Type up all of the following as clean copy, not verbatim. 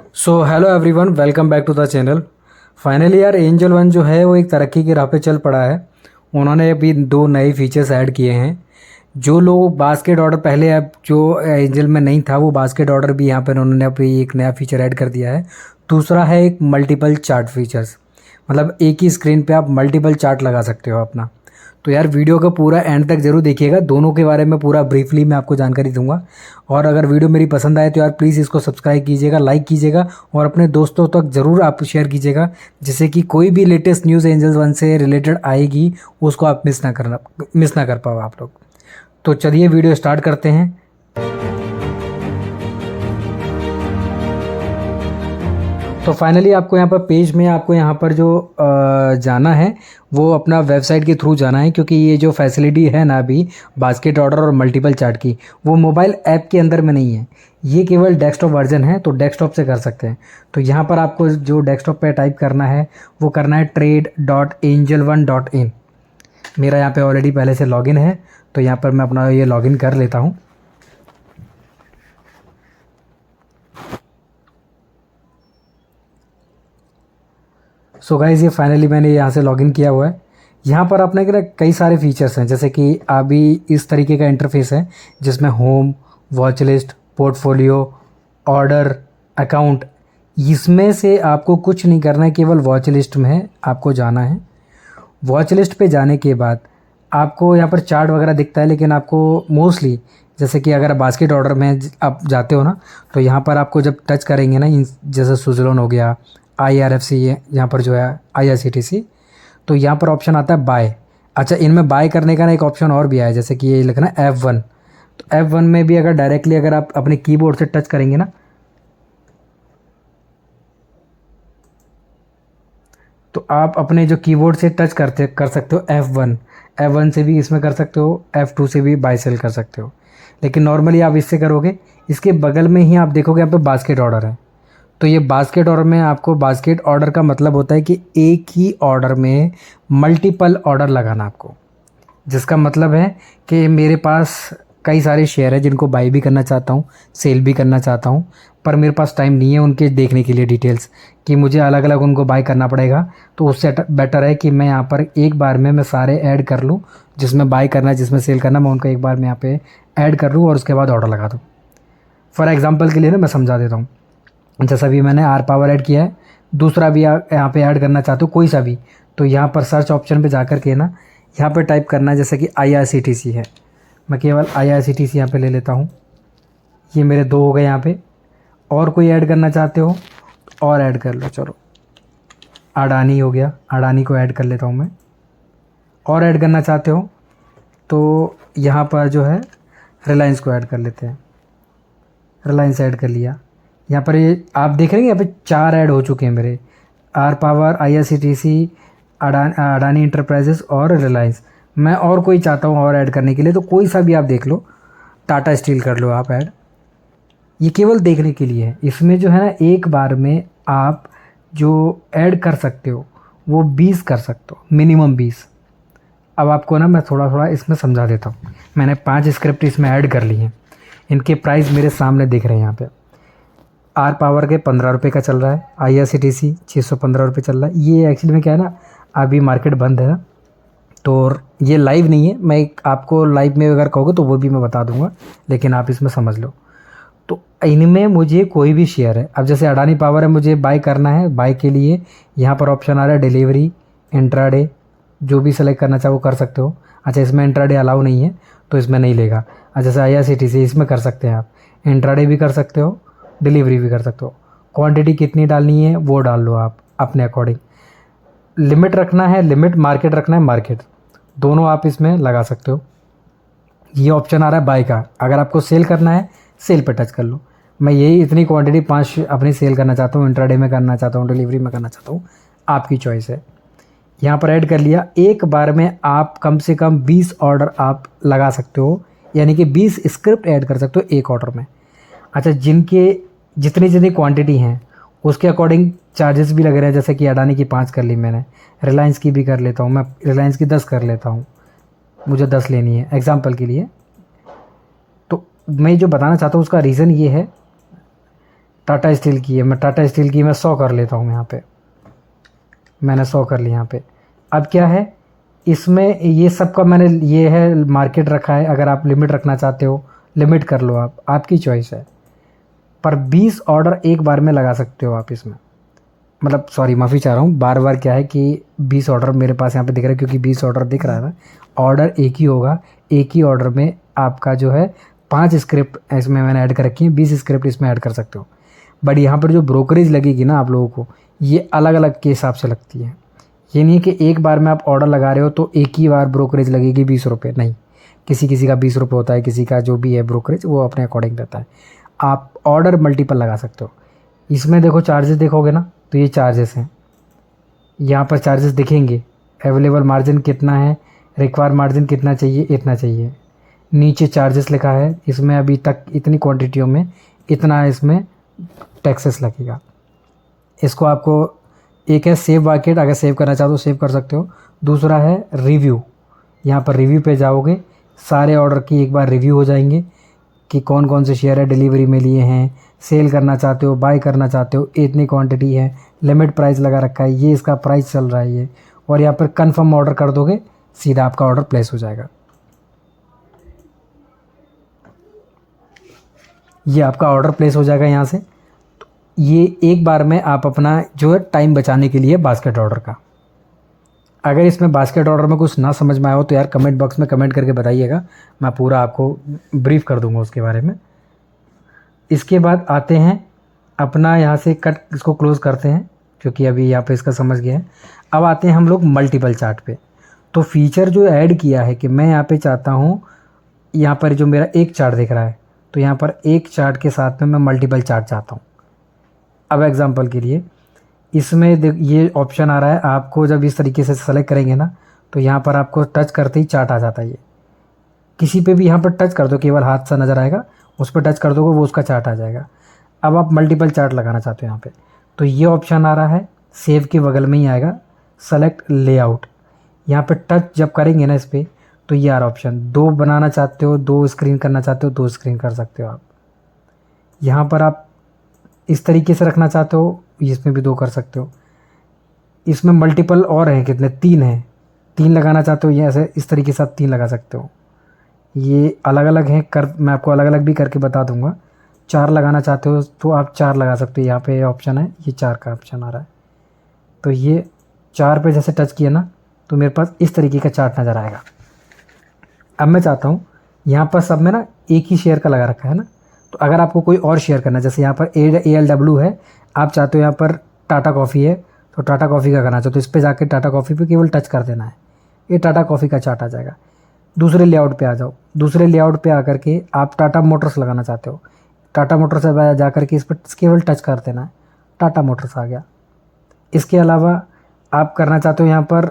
So hello everyone, welcome back to the channel. Finally यार angel one जो है वो एक तरक्की की राह पे चल पड़ा है। उन्होंने अभी दो नए फीचर्स ऐड किए हैं। जो लोग बास्केट ऑर्डर पहले अब जो एंजल में नहीं था वो बास्केट ऑर्डर भी यहाँ पर उन्होंने अभी एक नया फीचर ऐड कर दिया है। दूसरा है एक मल्टीपल चार्ट फीचर्स, मतलब एक ही स्क्रीन पे आप मल्टीपल चार्ट लगा सकते हो अपना। तो यार वीडियो का पूरा एंड तक ज़रूर देखिएगा, दोनों के बारे में पूरा ब्रीफली मैं आपको जानकारी दूंगा। और अगर वीडियो मेरी पसंद आए तो यार प्लीज़ इसको सब्सक्राइब कीजिएगा, लाइक कीजिएगा और अपने दोस्तों तक ज़रूर आप शेयर कीजिएगा, जिससे कि कोई भी लेटेस्ट न्यूज़ एंजल्स वन से रिलेटेड आएगी उसको आप मिस ना कर पाओ आप लोग। तो चलिए वीडियो स्टार्ट करते हैं। तो फाइनली आपको यहाँ पर पेज में आपको यहाँ पर जो जाना है वो अपना वेबसाइट के थ्रू जाना है, क्योंकि ये जो फैसिलिटी है ना अभी बास्केट ऑर्डर और मल्टीपल चार्ट की, वो मोबाइल ऐप के अंदर में नहीं है। ये केवल डेस्कटॉप वर्जन है, तो डेस्कटॉप से कर सकते हैं। तो यहाँ पर आपको जो डेस्कटॉप पे टाइप करना है वो करना है trade.angel1.in। मेरा यहाँ पे ऑलरेडी पहले से लॉगिन है, तो यहाँ पर मैं अपना ये लॉगिन कर लेता हूँ। सो गाइस, ये फाइनली मैंने यहाँ से लॉगिन किया हुआ है। यहाँ पर अपने के कई सारे फीचर्स हैं, जैसे कि अभी इस तरीके का इंटरफेस है जिसमें home, watch list, portfolio, order, account. इसमें से आपको कुछ नहीं करना है, केवल वॉच लिस्ट में आपको जाना है। वॉच लिस्ट पे जाने के बाद आपको यहाँ पर चार्ट वगैरह दिखता है, लेकिन आपको मोस्टली जैसे कि अगर बास्केट ऑर्डर में आप जाते हो ना, तो यहाँ पर आपको जब टच करेंगे ना, जैसे सुजलोन हो गया, IRFC है यहाँ पर जो है IRCTC, तो यहाँ पर ऑप्शन आता है बाय। अच्छा, इनमें बाय करने का ना एक ऑप्शन और भी आया है, जैसे कि ये लिखना है F1। तो F1 में भी अगर डायरेक्टली अगर आप अपने कीबोर्ड से टच करेंगे ना, तो आप अपने जो कीबोर्ड से टच कर सकते हो F1 से भी इसमें कर सकते हो, F2 से भी बाय सेल कर सकते हो। लेकिन नॉर्मली आप इससे करोगे, इसके बगल में ही आप देखोगे यहाँ पे बास्केट ऑर्डर है। तो ये बास्केट ऑर्डर में आपको, बास्केट ऑर्डर का मतलब होता है कि एक ही ऑर्डर में मल्टीपल ऑर्डर लगाना आपको, जिसका मतलब है कि मेरे पास कई सारे शेयर हैं जिनको बाई भी करना चाहता हूँ, सेल भी करना चाहता हूँ, पर मेरे पास टाइम नहीं है उनके देखने के लिए डिटेल्स, कि मुझे अलग अलग उनको बाई करना पड़ेगा। तो उससे बेटर है कि मैं यहाँ पर एक बार में मैं सारे ऐड कर लूँ, जिसमें बाई करना है जिसमें सेल करना, मैं उनको एक बार में यहाँ पे ऐड कर लूँ और उसके बाद ऑर्डर लगा दूँ। फॉर एग्जाम्पल के लिए ना मैं समझा देता हूँ। जैसा भी मैंने आर पावर ऐड किया है, दूसरा भी यहाँ पे ऐड करना चाहते हो कोई सा भी, तो यहाँ पर सर्च ऑप्शन पे जाकर के ना यहाँ पे टाइप करना है, जैसे कि IRCTC है, मैं केवल IRCTC यहाँ पे ले लेता हूँ। ये मेरे दो हो गए यहाँ पे। और कोई ऐड करना चाहते हो और ऐड कर लो, चलो अडानी हो गया, अडानी को ऐड कर लेता हूँ मैं। और ऐड करना चाहते हो तो यहाँ पर जो है रिलायंस को ऐड कर लेते हैं, रिलायंस ऐड कर लिया। यहाँ पर ये आप देख रहे हैं, यहाँ पे 4 ऐड हो चुके हैं मेरे, R Power, IRCTC, Adani Enterprises और रिलायंस। मैं और कोई चाहता हूँ और ऐड करने के लिए, तो कोई सा भी आप देख लो, टाटा स्टील कर लो आप ऐड। ये केवल देखने के लिए है। इसमें जो है ना एक बार में आप जो ऐड कर सकते हो वो 20 कर सकते हो, मिनिमम 20। अब आपको ना मैं थोड़ा थोड़ा इसमें समझा देता हूँ। मैंने 5 स्क्रिप्ट इसमें ऐड कर ली हैं, इनके प्राइस मेरे सामने दिख रहे हैं यहाँ पे। आर पावर के 15 रुपये का चल रहा है, IRCTC 615 रुपये चल रहा है। ये एक्चुअली में क्या है ना, अभी मार्केट बंद है ना, तो ये लाइव नहीं है। मैं आपको लाइव में अगर कहोगे तो वो भी मैं बता दूंगा, लेकिन आप इसमें समझ लो। तो इनमें मुझे कोई भी शेयर है, अब जैसे अडानी पावर है, मुझे बाय करना है, बाय के लिए यहाँ पर ऑप्शन आ रहा है डिलीवरी, इंट्राडे, जो भी सेलेक्ट करना चाहो वो कर सकते हो। अच्छा, इसमें इंट्राडे अलाउ नहीं है तो इसमें नहीं लेगा। अच्छा, जैसे IRCTC इसमें कर सकते हैं आप, इंट्राडे भी कर सकते हो, डिलीवरी भी कर सकते हो। क्वांटिटी कितनी डालनी है वो डाल लो आप अपने अकॉर्डिंग। लिमिट रखना है लिमिट, मार्केट रखना है मार्केट, दोनों आप इसमें लगा सकते हो। ये ऑप्शन आ रहा है बाय का, अगर आपको सेल करना है सेल पे टच कर लो। मैं यही इतनी क्वांटिटी 5 अपनी सेल करना चाहता हूँ, इंट्राडे में करना चाहता हूँ, डिलीवरी में करना चाहता हूँ, आपकी चॉइस है। यहाँ पर ऐड कर लिया। एक बार में आप कम से कम 20 ऑर्डर आप लगा सकते हो, यानी कि 20 स्क्रिप्ट ऐड कर सकते हो एक ऑर्डर में। अच्छा, जिनके जितनी जितनी क्वांटिटी हैं उसके अकॉर्डिंग चार्जेस भी लग रहे हैं, जैसे कि अडानी की 5 कर ली मैंने, रिलायंस की भी कर लेता हूँ, मैं रिलायंस की 10 कर लेता हूँ, मुझे 10 लेनी है एग्जांपल के लिए। तो मैं जो बताना चाहता हूँ उसका रीज़न ये है टाटा स्टील की है, मैं टाटा स्टील की मैं 100 कर लेता हूँ यहाँ पे, मैंने 100 कर लिया यहाँ पे। अब क्या है इसमें, ये सब का मैंने ये है मार्केट रखा है, अगर आप लिमिट रखना चाहते हो लिमिट कर लो, आप आपकी चॉइस है। पर 20 ऑर्डर एक बार में लगा सकते हो आप इसमें, मतलब सॉरी माफ़ी चाह रहा हूँ, बार बार क्या है कि 20 ऑर्डर मेरे पास यहाँ पे दिख रहा है, क्योंकि 20 ऑर्डर दिख रहा है ना, ऑर्डर एक ही होगा, एक ही ऑर्डर में आपका जो है 5 स्क्रिप्ट इसमें मैंने ऐड कर रखी है, 20 स्क्रिप्ट इसमें ऐड कर सकते हो। बट यहाँ पर जो ब्रोकरेज लगेगी ना आप लोगों को, ये अलग अलग के हिसाब से लगती है। ये नहीं कि एक बार में आप ऑर्डर लगा रहे हो तो एक ही बार ब्रोकरेज लगेगी 20 रुपये, नहीं, किसी किसी का 20 रुपये होता है, किसी का जो भी है ब्रोकरेज वो अपने अकॉर्डिंग रहता है। आप ऑर्डर मल्टीपल लगा सकते हो। इसमें देखो चार्जेस देखोगे ना, तो ये चार्जेस हैं, यहाँ पर चार्जेस दिखेंगे, अवेलेबल मार्जिन कितना है, रिक्वायर मार्जिन कितना चाहिए, इतना चाहिए। नीचे चार्जेस लिखा है, इसमें अभी तक इतनी क्वांटिटियों में इतना इसमें टैक्सेस लगेगा। इसको आपको, एक है सेव बाकेट, अगर सेव करना चाहो तो सेव कर सकते हो। दूसरा है रिव्यू, यहाँ पर रिव्यू पे जाओगे, सारे ऑर्डर की एक बार रिव्यू हो जाएंगे कि कौन कौन से शेयर है डिलीवरी में लिए हैं, सेल करना चाहते हो, बाय करना चाहते हो, इतनी क्वांटिटी है, लिमिट प्राइस लगा रखा है, ये इसका प्राइस चल रहा है ये, और यहाँ पर कंफर्म ऑर्डर कर दोगे, सीधा आपका ऑर्डर प्लेस हो जाएगा। ये आपका ऑर्डर प्लेस हो जाएगा यहाँ से। ये एक बार में आप अपना जो है टाइम बचाने के लिए बास्केट ऑर्डर का। अगर इसमें बास्केट ऑर्डर में कुछ ना समझ में आया हो तो यार कमेंट बॉक्स में कमेंट करके बताइएगा, मैं पूरा आपको ब्रीफ कर दूंगा उसके बारे में। इसके बाद आते हैं अपना, यहाँ से कट इसको क्लोज़ करते हैं क्योंकि अभी यहाँ पे इसका समझ गया है। अब आते हैं हम लोग मल्टीपल चार्ट पे। तो फीचर जो ऐड किया है कि मैं यहाँ पे चाहता हूँ, यहाँ पर जो मेरा एक चार्ट दिख रहा है, तो यहाँ पर एक चार्ट के साथ में मैं मल्टीपल चार्ट चाहता हूँ। अब एग्जांपल के लिए इसमें ये ऑप्शन आ रहा है, आपको जब इस तरीके से सेलेक्ट करेंगे ना, तो यहाँ पर आपको टच करते ही चार्ट आ जाता है। ये किसी पे भी यहाँ पर टच कर दो, केवल हाथ सा नज़र आएगा, उस पर टच कर दोगे वो उसका चार्ट आ जाएगा। अब आप मल्टीपल चार्ट लगाना चाहते हो यहाँ पे, तो ये ऑप्शन आ रहा है, सेव के बगल में ही आएगा सेलेक्ट लेआउट। यहाँ पे टच जब करेंगे ना इस पर, तो ये आ रहा ऑप्शन, 2 बनाना चाहते हो, 2 स्क्रीन करना चाहते हो, 2 स्क्रीन कर सकते हो आप। यहाँ पर आप इस तरीके से रखना चाहते हो, इसमें भी 2 कर सकते हो। इसमें मल्टीपल और हैं, कितने, 3 हैं, 3 लगाना चाहते हो, ये ऐसे इस तरीके से आप 3 लगा सकते हो। ये अलग अलग हैं, मैं आपको अलग अलग भी करके बता दूंगा। 4 लगाना चाहते हो तो आप 4 लगा सकते हो, यहाँ पे ऑप्शन है, ये 4 का ऑप्शन आ रहा है। तो ये 4 पे जैसे टच किया ना, तो मेरे पास इस तरीके का चार्ट नज़र आएगा। अब मैं चाहता हूँ यहाँ पर सब में ना एक ही शेयर का लगा रखा है ना, तो अगर आपको कोई और शेयर करना है, जैसे यहाँ पर ALW है, आप चाहते हो यहाँ पर टाटा कॉफ़ी है, तो टाटा कॉफ़ी का करना चाहते हो, तो इस पर जाकर टाटा कॉफ़ी पे केवल टच कर देना है, ये टाटा कॉफ़ी का चार्ट आ जाएगा। दूसरे लेआउट पे आ जाओ, दूसरे लेआउट पे आकर के आप टाटा मोटर्स लगाना चाहते हो, टाटा मोटर्स से जा कर के इस पर केवल टच कर देना है, टाटा मोटर्स आ गया। इसके अलावा आप करना चाहते हो यहाँ पर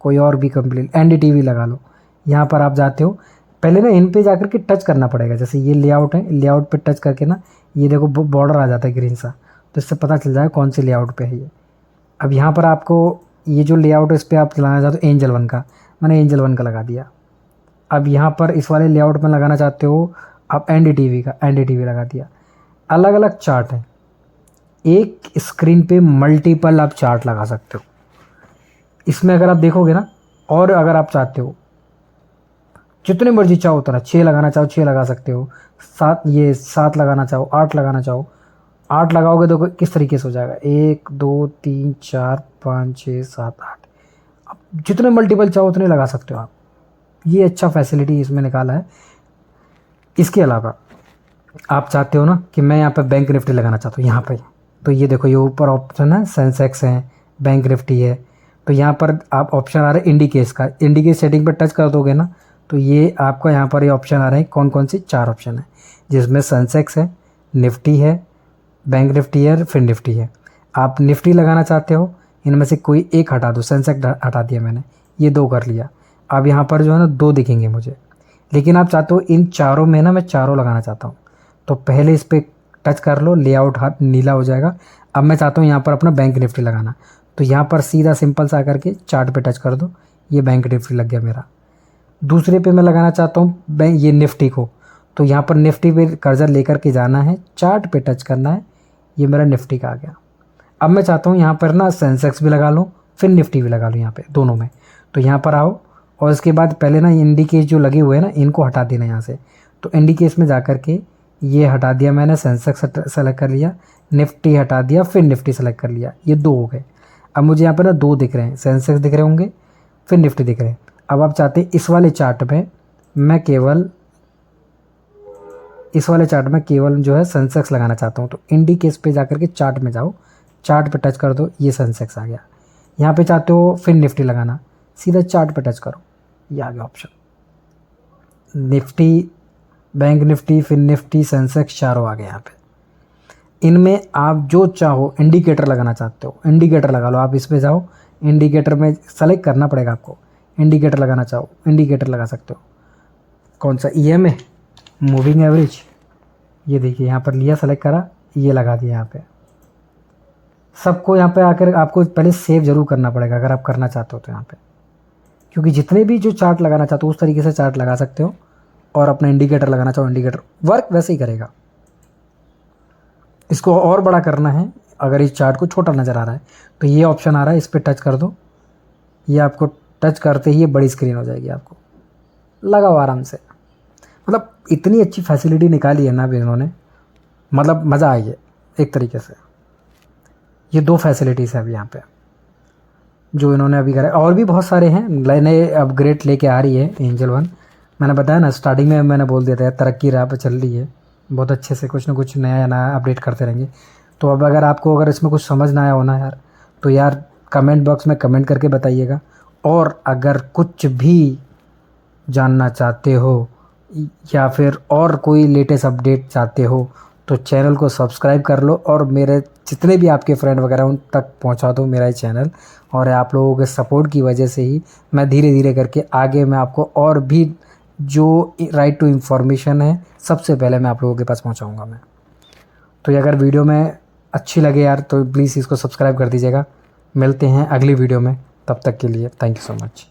कोई और भी कंप्लीट, NDTV लगा लो। यहाँ पर आप जाते हो, पहले ना इन पे जाकर के टच करना पड़ेगा, जैसे ये लेआउट है, लेआउट पे टच करके ना ये देखो बॉर्डर आ जाता है ग्रीन सा, तो इससे पता चल जाए कौन से लेआउट पे है ये। अब यहाँ पर आपको ये जो लेआउट है इस पर आप लगाना चाहते हो एंजल 1 का, मैंने एंजल 1 का लगा दिया। अब यहाँ पर इस वाले लेआउट में लगाना चाहते हो आप NDTV का, NDTV लगा दिया। अलग अलग चार्ट है, एक स्क्रीन पे मल्टीपल आप चार्ट लगा सकते हो। इसमें अगर आप देखोगे ना, और अगर आप चाहते हो जितने मर्जी चाहो उतना, 6 लगाना चाहो 6 लगा सकते हो, 7 लगाना चाहो 8 लगाना चाहो 8 लगाओगे तो किस तरीके से हो जाएगा, 1 2 3 4 5 6 7 8, आप जितने मल्टीपल चाहो उतने लगा सकते हो आप। ये अच्छा फैसिलिटी इसमें निकाला है। इसके अलावा आप चाहते हो ना कि मैं यहाँ पर बैंक निफ्टी लगाना चाहता हूँ यहाँ पर, तो ये देखो ये ऊपर ऑप्शन है, सेंसेक्स है, बैंक निफ्टी है, तो यहाँ पर आप ऑप्शन आ रहा है इंडिकेट्स का, इंडिकेट सेटिंग पर टच कर दोगे ना, तो ये आपका यहाँ पर ये ऑप्शन आ रहे हैं, कौन कौन सी 4 ऑप्शन है, जिसमें सेंसेक्स है, निफ्टी है, बैंक निफ्टी है, फिर निफ्टी है। आप निफ्टी लगाना चाहते हो, इनमें से कोई एक हटा दो, सेंसेक्स हटा दिया मैंने, ये 2 कर लिया। अब यहाँ पर जो है ना 2 दिखेंगे मुझे, लेकिन आप चाहते हो इन चारों में ना मैं चारों लगाना चाहता हूँ, तो पहले इस पर टच कर लो, लेआउट हाथ नीला हो जाएगा। अब मैं चाहता हूँ यहाँ पर अपना बैंक निफ्टी लगाना, तो यहाँ पर सीधा सिंपल सा आकर के चार्ट पे टच कर दो, ये बैंक निफ्टी लग गया मेरा। दूसरे पे मैं लगाना चाहता हूँ ये निफ्टी को, तो यहाँ पर निफ्टी पे कर्सर लेकर के जाना है, चार्ट पे टच करना है, ये मेरा निफ्टी का आ गया। अब मैं चाहता हूँ यहाँ पर ना सेंसेक्स भी लगा लूँ, फिर निफ्टी भी लगा लूँ यहाँ पे दोनों में। तो यहाँ पर आओ और इसके बाद पहले ना इंडिकेस जो लगे हुए हैं ना इनको हटा देना यहाँ से। तो इंडिकेस में जा कर के ये हटा दिया मैंने, सेंसेक्स सेलेक्ट कर लिया, निफ्टी हटा दिया, फिर निफ्टी सेलेक्ट कर लिया, ये 2 हो गए। अब मुझे यहाँ पर ना 2 दिख रहे हैं, सेंसेक्स दिख रहे होंगे, फिर निफ्टी दिख रहे हैं। अब आप चाहते हैं इस वाले चार्ट में मैं केवल जो है सेंसेक्स लगाना चाहता हूँ। तो इंडिकेस पे जाकर के चार्ट में जाओ, चार्ट पे टच कर दो, ये सेंसेक्स आ गया। यहाँ पे चाहते हो फिर निफ्टी लगाना, सीधा चार्ट पे टच करो, ये आ गया ऑप्शन। निफ्टी, बैंक निफ्टी, फिर निफ्टी, सेंसेक्स, चारों आ गए यहाँ पे। इनमें आप जो चाहो इंडिकेटर लगाना चाहते हो इंडिकेटर लगा लो। आप इस पे जाओ, इंडिकेटर में सेलेक्ट करना पड़ेगा आपको, इंडिकेटर लगाना चाहो इंडिकेटर लगा सकते हो। कौन सा, EMA, मूविंग एवरेज, ये देखिए यहाँ पर लिया, सेलेक्ट करा, ये लगा दिया यहाँ पे। सबको यहाँ पे आकर आपको पहले सेव जरूर करना पड़ेगा अगर आप करना चाहते हो तो यहाँ पे, क्योंकि जितने भी जो चार्ट लगाना चाहते हो उस तरीके से चार्ट लगा सकते हो। और अपना इंडिकेटर लगाना चाहो इंडिकेटर वर्क वैसे ही करेगा। इसको और बड़ा करना है, अगर इस चार्ट को छोटा नज़र आ रहा है तो ये ऑप्शन आ रहा है, इस पर टच कर दो, ये आपको टच करते ही ये बड़ी स्क्रीन हो जाएगी। आपको लगाओ आराम से। मतलब इतनी अच्छी फैसिलिटी निकाली है ना अभी इन्होंने, मतलब मज़ा आई है एक तरीके से। ये 2 फैसिलिटीज़ है अभी यहाँ पे जो इन्होंने अभी करा। और भी बहुत सारे हैं, नए अपग्रेड लेके आ रही है एंजल वन। मैंने बताया ना स्टार्टिंग में, मैंने बोल दिया था तरक्की राह पे चल रही है, बहुत अच्छे से कुछ ना कुछ नया नया अपडेट करते रहेंगे। तो अब अगर इसमें कुछ समझ ना आया हो ना यार, तो यार कमेंट बॉक्स में कमेंट करके बताइएगा। और अगर कुछ भी जानना चाहते हो या फिर और कोई लेटेस्ट अपडेट चाहते हो तो चैनल को सब्सक्राइब कर लो और मेरे जितने भी आपके फ्रेंड वगैरह उन तक पहुंचा दो मेरा ये चैनल। और आप लोगों के सपोर्ट की वजह से ही मैं धीरे धीरे करके आगे मैं आपको और भी जो राइट टू इन्फॉर्मेशन है सबसे पहले मैं आप लोगों के पास पहुंचाऊंगा मैं। तो ये अगर वीडियो में अच्छी लगे यार तो प्लीज़ इसको सब्सक्राइब कर दीजिएगा। मिलते हैं अगली वीडियो में, तब तक के लिए थैंक यू सो मच।